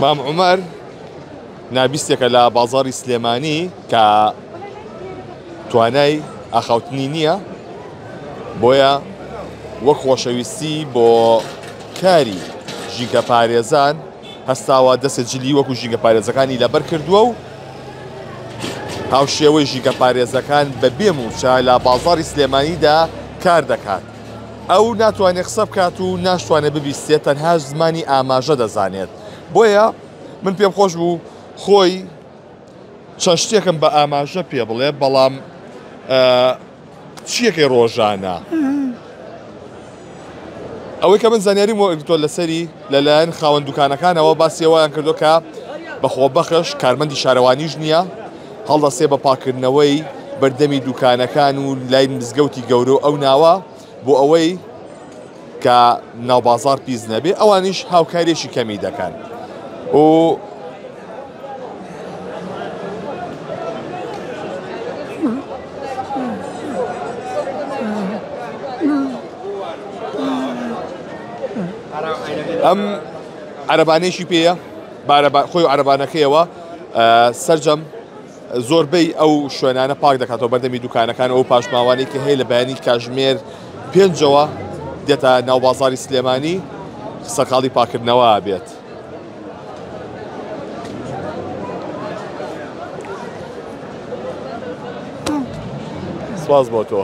مام عمر نابیستێکە لە بازاری سلێمانی کە توانای ئاخاوتنی نییە، بۆیە وەک خۆشەویستی بۆ کاری ژینگە پارێزان هەستاوە دەستە جلی وەکو ژینگە پارێزەکانی لەبەر کردووە و هاوشێوەی ژینگە پارێزەکان بە بێموچە لە بازاری سلێمانیدا کار دەکات. ئەو ناتوانێت قسە بکات و ناشتوانێت ببیستێت، تەنها زمانی ئاماژە دەزانێت. بۆیە من پێم خۆش بوو خۆی چەند شتێکم بە ئاماژە پێ بڵێ، بەڵام چیەکەی ڕۆژانە ئەوەی کە من زانیاری وەرگتۆ لەسەری لەلایەن خاوەن دوکانەکانەوە باسیەوەیان کردو کە بەخۆبەخش کارمەندی شارەوانیش نییە، هەڵدەسێ بە پاکردنەوەی بەردەمی دوکانەکان و لای مزگەوتی گەورە ئەو ناوە بۆ ئەوەی کە ناوبازار پیس نەبێ، ئەوانیش هاوکاریشی کەمی دەکەن و ئەم عەرەبانەیەشی پێیە خۆی و عەرەبانەکەیەوە سەرجەم زۆربەی ئەو شوێنانە پاک دەکاتەوە بەردەمی دوکانەکان ئەو پاشماوانەی کە هەیە لە بەیانی کاژمێر 5ەوە دێتە ناوبازاری سلێمانی سەرقاڵی پاکردنەوە بێت. سواز بۆ تۆ.